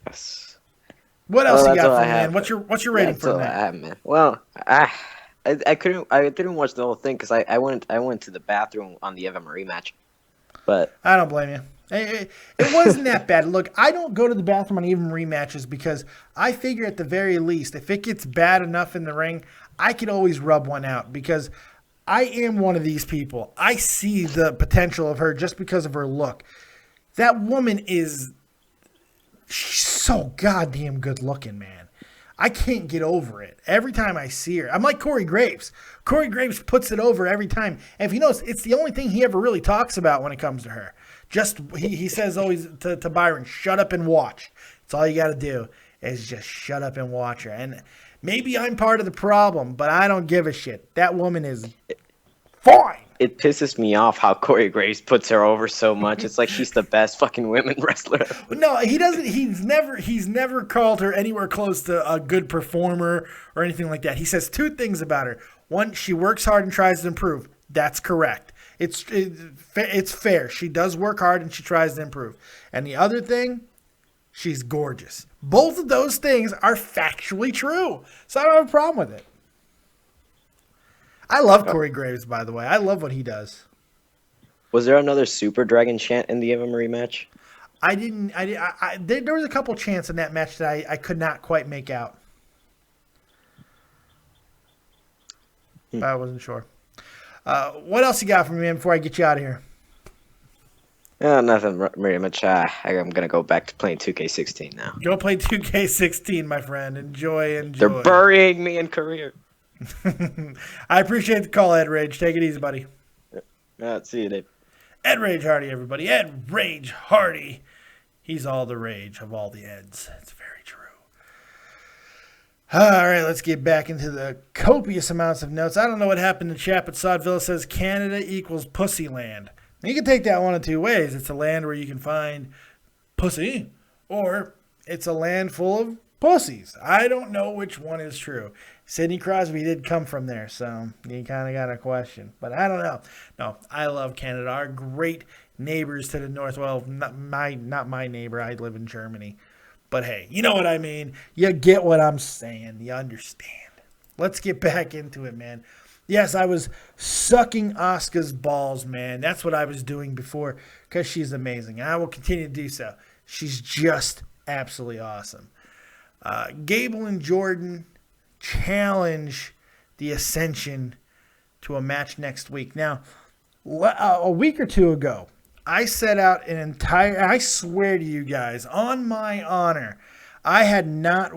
Yes. What else you that's got all for I me, have. man? What's your rating That's for all I that? have, man. Well, I didn't watch the whole thing because I went to the bathroom on the Eva Marie match, but I don't blame you. It wasn't that bad. Look, I don't go to the bathroom on even rematches because I figure at the very least, if it gets bad enough in the ring, I could always rub one out because I am one of these people. I see the potential of her just because of her look. That woman she's so goddamn good looking, man. I can't get over it. Every time I see her, I'm like Corey Graves. Corey Graves puts it over every time. And if you notice, it's the only thing he ever really talks about when it comes to her. Just, he says always to Byron, shut up and watch. That's all you got to do is just shut up and watch her. And maybe I'm part of the problem, but I don't give a shit. That woman is fine. it pisses me off how Corey Graves puts her over so much. It's like she's the best fucking women wrestler. No, he doesn't. He's never called her anywhere close to a good performer or anything like that. He says 2 things about her. One, she works hard and tries to improve. That's correct. It's fair. She does work hard and she tries to improve. And the other thing, she's gorgeous. Both of those things are factually true. So I don't have a problem with it. I love Corey Graves, by the way. I love what he does. Was there another Super Dragon chant in the Eva Marie match? There was a couple chants in that match that I could not quite make out. I wasn't sure. What else you got for me, man, before I get you out of here? Nothing very much. I'm going to go back to playing 2K16 now. Go play 2K16, my friend. Enjoy. They're burying me in career. I appreciate the call, Ed Rage. Take it easy, buddy. See you, Dave. Ed Rage Hardy, everybody. Ed Rage Hardy. He's all the rage of all the Eds. It's very true. All right, let's get back into the copious amounts of notes. I don't know what happened in chat, but Sodvilla says Canada equals pussy land. Now, you can take that one of 2 ways. It's a land where you can find pussy, or it's a land full of pussies. I don't know which one is true. Sidney Crosby did come from there, so you kind of got a question. But I don't know. No, I love Canada. Our great neighbors to the north. Well, not my neighbor. I live in Germany. But hey, you know what I mean. You get what I'm saying. You understand. Let's get back into it, man. Yes, I was sucking Asuka's balls, man. That's what I was doing before because she's amazing. And I will continue to do so. She's just absolutely awesome. Gable and Jordan challenge the Ascension to a match next week. Now, a week or 2 ago, I set out I swear to you guys, on my honor, I had not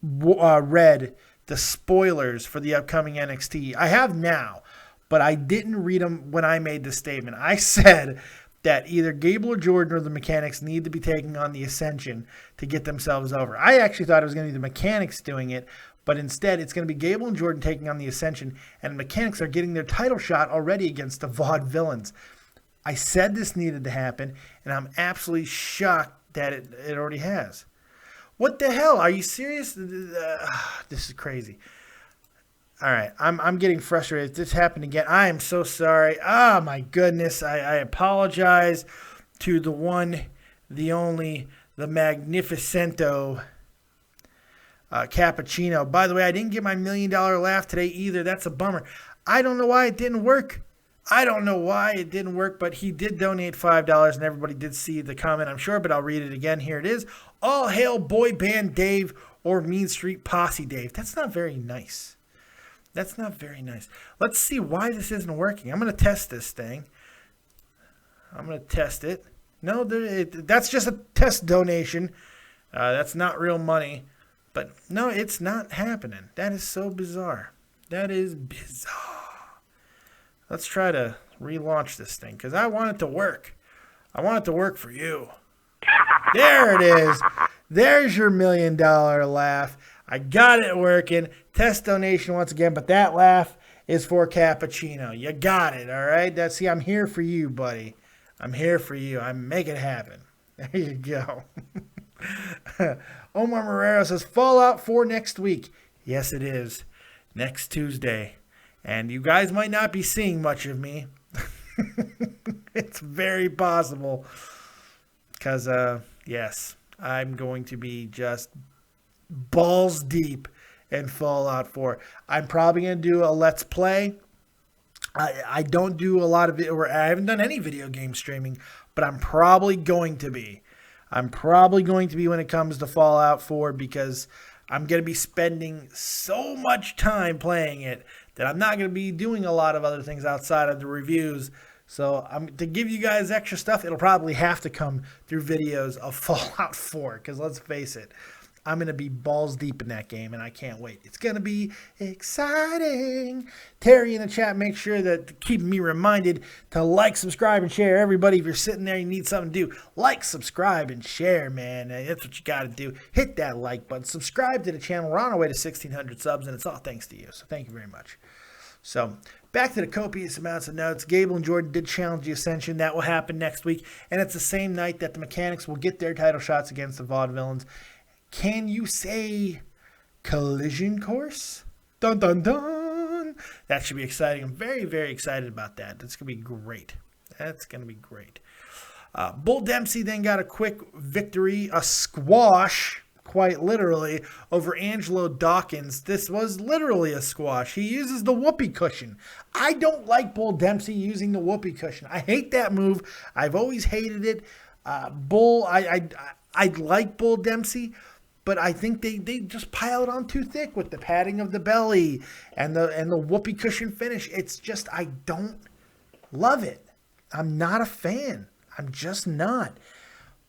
read the spoilers for the upcoming NXT. I have now, but I didn't read them when I made the statement. I said that either Gable or Jordan or the Mechanics need to be taking on the Ascension to get themselves over. I actually thought it was going to be the Mechanics doing it, but instead it's going to be Gable and Jordan taking on the Ascension, and the Mechanics are getting their title shot already against the Vaudevillains. I said this needed to happen, and I'm absolutely shocked that it already has. What the hell? Are you serious? This is crazy. All right, I'm getting frustrated. This happened again. I am so sorry. Oh, my goodness. I apologize to the one, the only, the Magnificento Cappuccino. By the way, I didn't get my $1 million laugh today either. That's a bummer. I don't know why it didn't work. But he did donate $5, and everybody did see the comment, I'm sure, but I'll read it again. Here it is. All hail Boy Band Dave or Mean Street Posse Dave. That's not very nice. Let's see why this isn't working. I'm going to test this thing. I'm going to test it. No, that's just a test donation. That's not real money. But no, it's not happening. That is so bizarre. That is bizarre. Let's try to relaunch this thing because I want it to work. I want it to work for you. There it is. There's your $1 million laugh. I got it working. Test donation once again, but that laugh is for Cappuccino. You got it, all right? See, I'm here for you, buddy. I'm here for you. I make it happen. There you go. Omar Marrero says, Fallout 4 next week. Yes, it is. Next Tuesday. And you guys might not be seeing much of me. It's very possible. Because, yes, I'm going to be just balls deep in Fallout 4. I'm probably going to do a Let's Play. I don't do a lot of it, or I haven't done any video game streaming, but I'm probably going to be. I'm probably going to be when it comes to Fallout 4 because I'm going to be spending so much time playing it that I'm not going to be doing a lot of other things outside of the reviews. So to give you guys extra stuff, it'll probably have to come through videos of Fallout 4 because let's face it, I'm going to be balls deep in that game, and I can't wait. It's going to be exciting. Terry in the chat, make sure that keeping me reminded to like, subscribe, and share. Everybody, if you're sitting there, you need something to do, like, subscribe, and share, man. That's what you got to do. Hit that like button. Subscribe to the channel. We're on our way to 1,600 subs, and it's all thanks to you. So thank you very much. So back to the copious amounts of notes. Gable and Jordan did challenge the Ascension. That will happen next week, and it's the same night that the Mechanics will get their title shots against the Vaudevillains. Can you say Collision Course? Dun, dun, dun. That should be exciting. I'm very, very excited about that. That's going to be great. That's going to be great. Bull Dempsey then got a quick victory, a squash, quite literally, over Angelo Dawkins. This was literally a squash. He uses the whoopee cushion. I don't like Bull Dempsey using the whoopee cushion. I hate that move. I've always hated it. I like Bull Dempsey, but I think they just pile it on too thick with the padding of the belly and the whoopee cushion finish. It's just, I don't love it. I'm not a fan. I'm just not.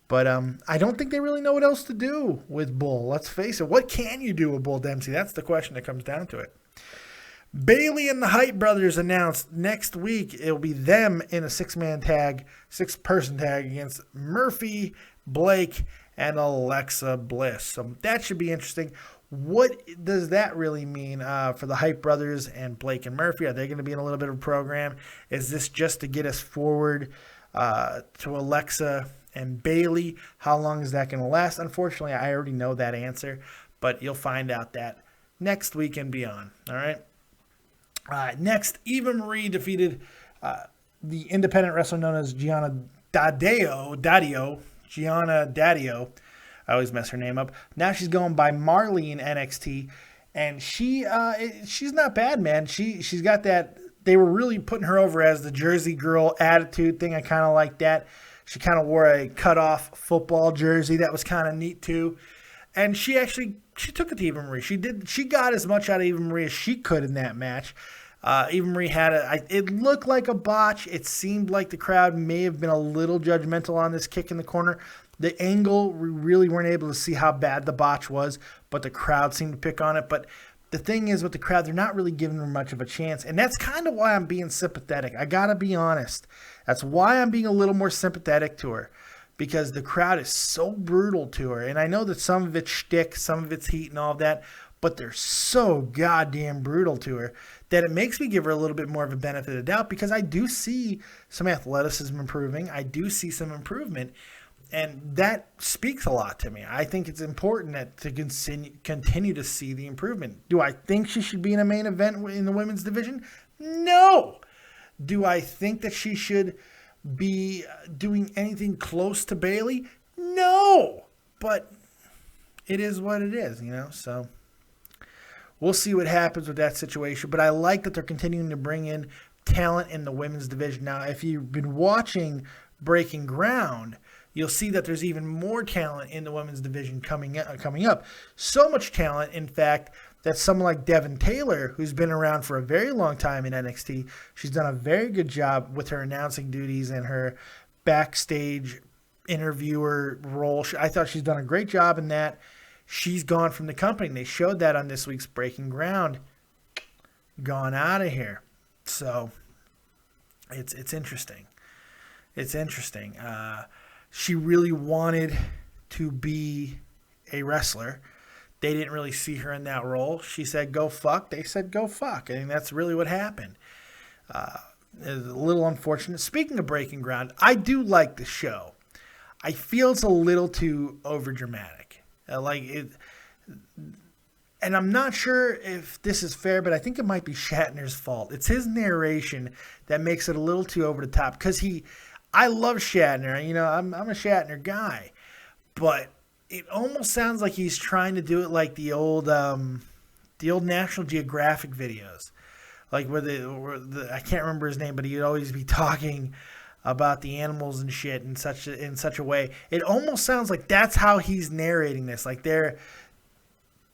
But I don't think they really know what else to do with Bull. Let's face it. What can you do with Bull Dempsey? That's the question that comes down to it. Bailey and the Hype Brothers announced next week it'll be them in a six-person tag against Murphy, Blake, and Alexa Bliss. So that should be interesting. What does that really mean for the Hype Brothers and Blake and Murphy? Are they going to be in a little bit of a program? Is this just to get us forward to Alexa and Bailey? How long is that going to last? Unfortunately, I already know that answer, but you'll find out that next week and beyond. All right. Next, Eva Marie defeated the independent wrestler known as Gianna Daddio. I always mess her name up. Now she's going by Marley in NXT, and she's not bad, man. She's got that. They were really putting her over as the Jersey girl attitude thing. I kind of like that. She kind of wore a cut-off football jersey. That was kind of neat too. And she took it to Eva Marie. She got as much out of Eva Marie as she could in that match. Eva Marie had it looked like a botch. It seemed like the crowd may have been a little judgmental on this kick in the corner. The angle, we really weren't able to see how bad the botch was, but the crowd seemed to pick on it. But the thing is with the crowd, they're not really giving her much of a chance. And that's kind of why I'm being sympathetic. I got to be honest. That's why I'm being a little more sympathetic to her. Because the crowd is so brutal to her. And I know that some of it's shtick, some of it's heat and all of that, but they're so goddamn brutal to her that it makes me give her a little bit more of a benefit of the doubt because I do see some athleticism improving. I do see some improvement, and that speaks a lot to me. I think it's important to continue to see the improvement. Do I think she should be in a main event in the women's division? No. Do I think that she should be doing anything close to Bailey? No. But it is what it is, so we'll see what happens with that situation. But I like that they're continuing to bring in talent in the women's division. Now, if you've been watching Breaking Ground, you'll see that there's even more talent in the women's division coming up. So much talent, in fact, that someone like Devin Taylor, who's been around for a very long time in NXT, she's done a very good job with her announcing duties and her backstage interviewer role. I thought she's done a great job in that. She's gone from the company. They showed that on this week's Breaking Ground. Gone out of here. So it's interesting. It's interesting. She really wanted to be a wrestler. They didn't really see her in that role. She said, go fuck. They said, go fuck. I think that's really what happened. It's a little unfortunate. Speaking of Breaking Ground, I do like the show. I feel it's a little too overdramatic. And I'm not sure if this is fair, but I think it might be Shatner's fault. It's his narration that makes it a little too over the top. Because I love Shatner. You know, I'm a Shatner guy. But it almost sounds like he's trying to do it like the old National Geographic videos. Like where I can't remember his name, but he'd always be talking about the animals and shit in such a way. It almost sounds like that's how he's narrating this. Like they're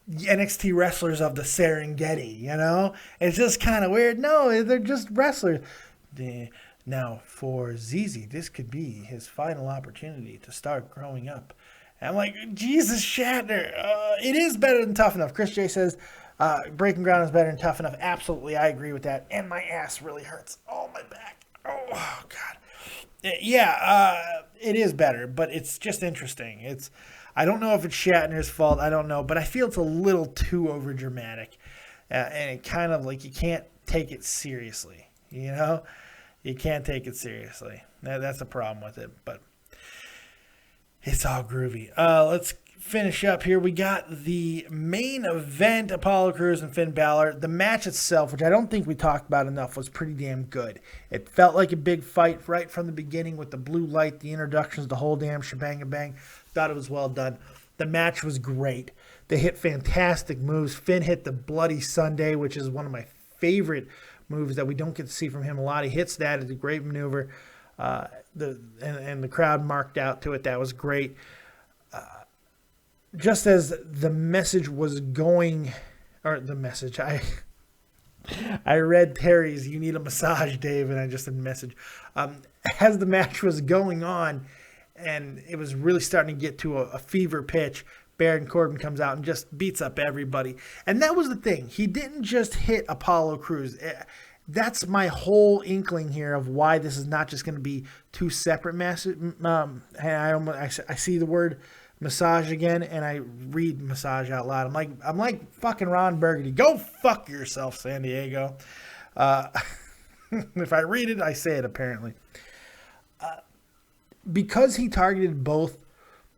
NXT wrestlers of the Serengeti, you know? It's just kind of weird. No, they're just wrestlers. Now, for ZZ, this could be his final opportunity to start growing up. And I'm like, Jesus, Shatner. It is better than Tough Enough. Chris J says, Breaking Ground is better than Tough Enough. Absolutely, I agree with that. And my ass really hurts. Oh, my back. Oh, God. Yeah, it is better, but it's just interesting. I don't know if it's Shatner's fault. I don't know, but I feel it's a little too overdramatic, and it kind of like you can't take it seriously. You know, you can't take it seriously. That's a problem with it, but it's all groovy. Let's finish up here. We got the main event, Apollo Crews and Finn Balor. The match itself, which I don't think we talked about enough, was pretty damn good. It felt like a big fight right from the beginning with the blue light, the introductions, the whole damn shebang bang. Thought it was well done. The match was great. They hit fantastic moves. Finn hit the Bloody Sunday, which is one of my favorite moves that we don't get to see from him a lot. He hits that. It's a great maneuver. And the crowd marked out to it. That was great. Just as the message was going, or the message, I read Terry's "You Need a Massage, Dave," and I just said message. As the match was going on, and it was really starting to get to a fever pitch, Baron Corbin comes out and just beats up everybody. And that was the thing. He didn't just hit Apollo Crews. That's my whole inkling here of why this is not just going to be two separate matches. I see the word massage again, and I read massage out loud. I'm like fucking Ron Burgundy. Go fuck yourself, San Diego. If I read it, I say it apparently. Because he targeted both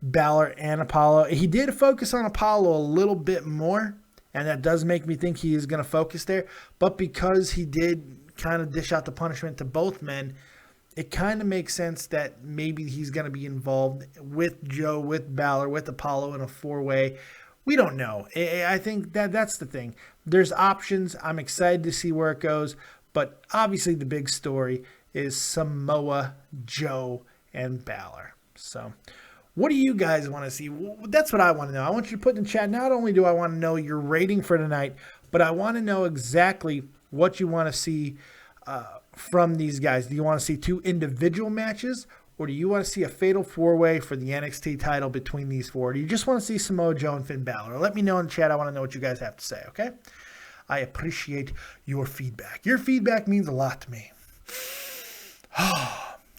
Balor and Apollo, he did focus on Apollo a little bit more, and that does make me think he is going to focus there. But because he did kind of dish out the punishment to both men, it kind of makes sense that maybe he's going to be involved with Joe, with Balor, with Apollo in a four-way. We don't know. I think that's the thing. There's options. I'm excited to see where it goes. But obviously the big story is Samoa Joe and Balor. So what do you guys want to see? That's what I want to know. I want you to put in the chat. Not only do I want to know your rating for tonight, but I want to know exactly what you want to see from these guys. Do you want to see two individual matches, or do you want to see a fatal four-way for the NXT title between these four? Or do you just want to see Samoa Joe and Finn Balor? Let me know in the chat. I want to know what you guys have to say, okay? I appreciate your feedback. Your feedback means a lot to me.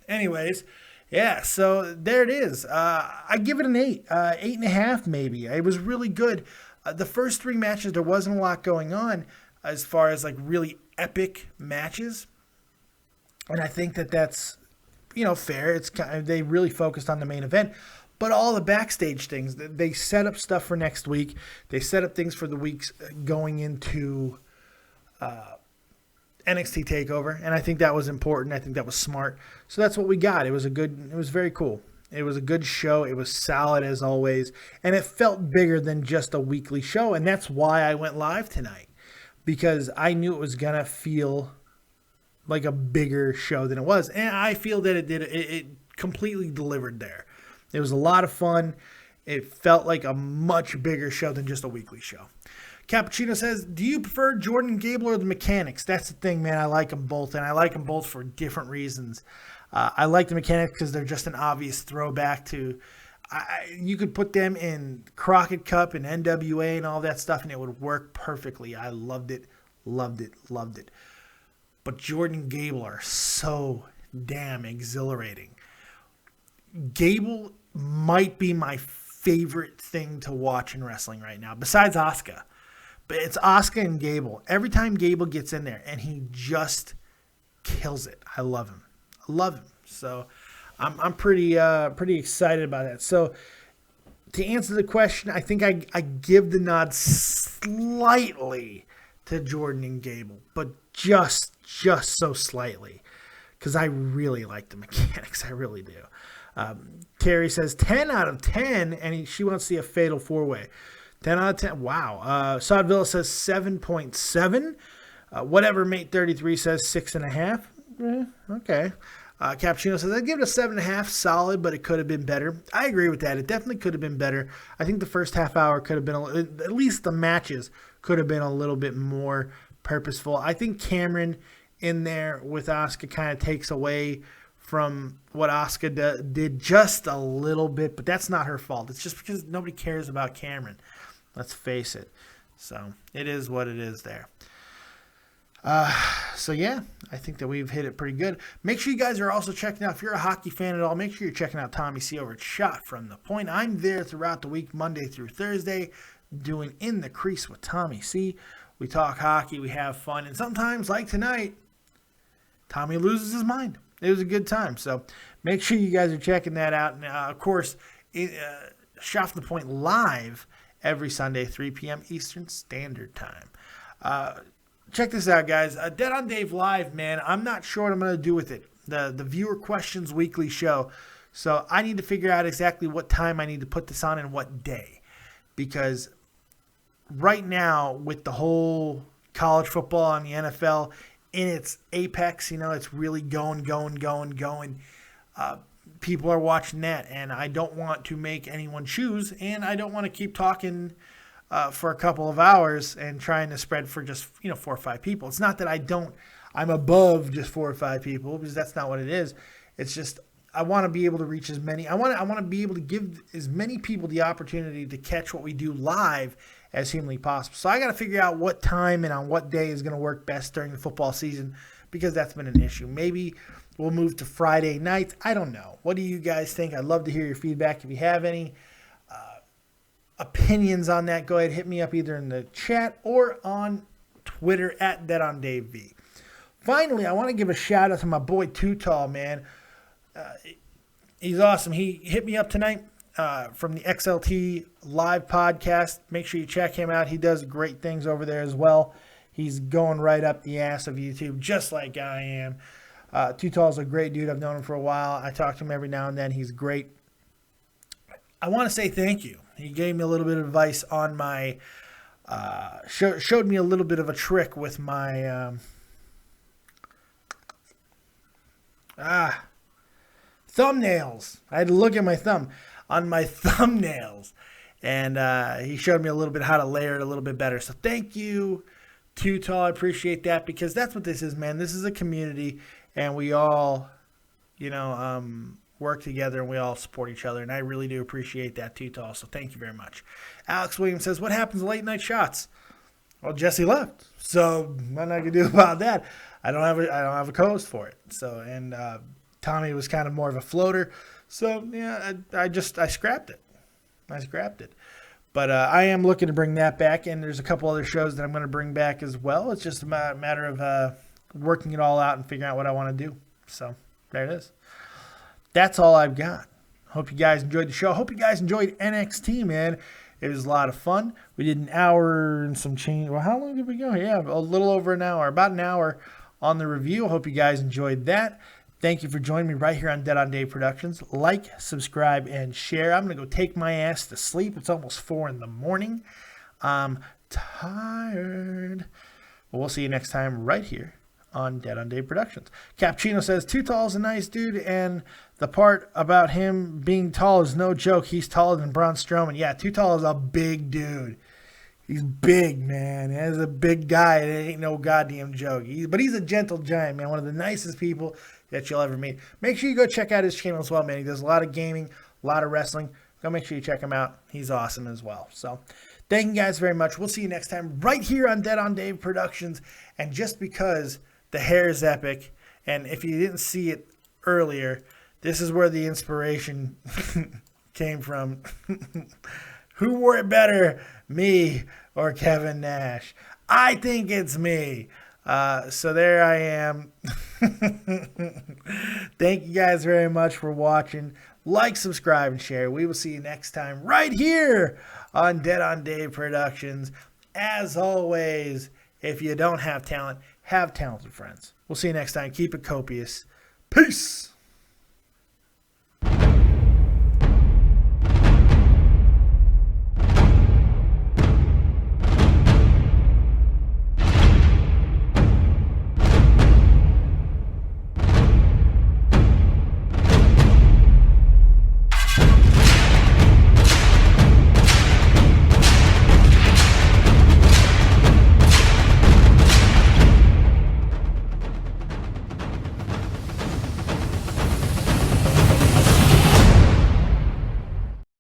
Anyways, yeah, so there it is. I give it an 8, 8.5 maybe. It was really good. The first three matches, there wasn't a lot going on as far as like really epic matches. And I think that's, fair. It's they really focused on the main event, but all the backstage things, they set up stuff for next week. They set up things for the weeks going into NXT TakeOver, and I think that was important. I think that was smart. So that's what we got. It was very cool. It was a good show. It was solid as always, and it felt bigger than just a weekly show, and that's why I went live tonight, because I knew it was gonna feel like a bigger show than it was. And I feel that it completely delivered there. It was a lot of fun. It felt like a much bigger show than just a weekly show. Cappuccino says, do you prefer Jordan and Gable or the Mechanics? That's the thing, man. I like them both, and I like them both for different reasons. I like the Mechanics because they're just an obvious throwback to you could put them in Crockett Cup and NWA and all that stuff, and it would work perfectly. I loved it, loved it, loved it. But Jordan and Gable are so damn exhilarating. Gable might be my favorite thing to watch in wrestling right now, besides Asuka. But it's Asuka and Gable. Every time Gable gets in there, and he just kills it. I love him. I love him. So I'm pretty excited about that. So to answer the question, I think I give the nod slightly to Jordan and Gable, but just so slightly, because I really like the Mechanics. I really do. Terry says 10 out of 10, and she wants to see a fatal four-way. 10 out of 10. Wow. Sod Villa says 7.7. Whatever Mate 33 says 6.5. Okay. Cappuccino says, I'd give it a 7.5, solid, but it could have been better. I agree with that. It definitely could have been better. I think the first half hour could have been, at least the matches could have been a little bit more purposeful. I think Cameron in there with Asuka kind of takes away from what Asuka did just a little bit, but that's not her fault. It's just because nobody cares about Cameron. Let's face it. So it is what it is there. So yeah, I think that we've hit it pretty good. Make sure you guys are also checking out, if you're a hockey fan at all, make sure you're checking out Tommy C over at Shot from the Point. I'm there throughout the week, Monday through Thursday, doing In the Crease with Tommy C. We talk hockey, we have fun, and sometimes, like tonight, Tommy loses his mind. It was a good time. So make sure you guys are checking that out. And of course, Shot from the Point live every Sunday, 3 p.m. Eastern Standard Time. Check this out, guys. Dead on Dave Live, man. I'm not sure what I'm going to do with it. The Viewer Questions Weekly show. So I need to figure out exactly what time I need to put this on and what day. Because right now, with the whole college football and the NFL in its apex, it's really going. People are watching that, and I don't want to make anyone choose, and I don't want to keep talking for a couple of hours and trying to spread for just 4 or 5 people. It's not that I'm above just 4 or 5 people, because that's not what it is. It's just I want to be able to reach as many. I want to be able to give as many people the opportunity to catch what we do live as humanly possible. So I got to figure out what time and on what day is going to work best during the football season, because that's been an issue. Maybe we'll move to Friday nights. I don't know. What do you guys think? I'd love to hear your feedback. If you have any opinions on that, go ahead, hit me up either in the chat or on Twitter at DeadOnDaveV. Finally, I want to give a shout out to my boy Too Tall, man. He's awesome. He hit me up tonight from the XLT live podcast. Make sure you check him out. He does great things over there as well. He's going right up the ass of YouTube, just like I am. Too Tall's a great dude. I've known him for a while. I talk to him every now and then. He's great. I want to say thank you. He gave me a little bit of advice on my, showed me a little bit of a trick with my, thumbnails. I had to look at my thumb on my thumbnails, and he showed me a little bit how to layer it a little bit better. So thank you, Too Tall. I appreciate that, because that's what this is, man. This is a community, and we all, work together, and we all support each other, and I really do appreciate that, Too Tall. So thank you very much. Alex Williams says, what happens to late night shots? Well, Jesse left, so nothing I can do about that. I don't have a co-host for it. So, and Tommy was kind of more of a floater. So yeah, I scrapped it. But I am looking to bring that back, and there's a couple other shows that I'm going to bring back as well. It's just a matter of working it all out and figuring out what I want to do. So there it is. That's all I've got. Hope you guys enjoyed the show. Hope you guys enjoyed NXT, man. It was a lot of fun. We did an hour and some change. Well, how long did we go? Yeah, a little over an hour. About an hour on the review. Hope you guys enjoyed that. Thank you for joining me right here on Dead on Dave Productions. Like, subscribe, and share. I'm going to go take my ass to sleep. It's almost 4 in the morning. I'm tired. Well, we'll see you next time right here on Dead on Dave Productions. Cappuccino says, Too Tall's a nice dude, and the part about him being tall is no joke. He's taller than Braun Strowman. Yeah, Too Tall is a big dude. He's big, man. He's a big guy. It ain't no goddamn joke. But he's a gentle giant, man. One of the nicest people that you'll ever meet. Make sure you go check out his channel as well, man. He does a lot of gaming, a lot of wrestling. Go make sure you check him out. He's awesome as well. So thank you guys very much. We'll see you next time right here on Dead on Dave Productions. And just because the hair is epic, and if you didn't see it earlier, this is where the inspiration came from. Who wore it better, me or Kevin Nash? I think it's me. So there I am. Thank you guys very much for watching. Like, subscribe, and share. We will see you next time right here on Dead on Dave Productions. As always, if you don't have talent, have talented friends. We'll see you next time. Keep it copious. Peace.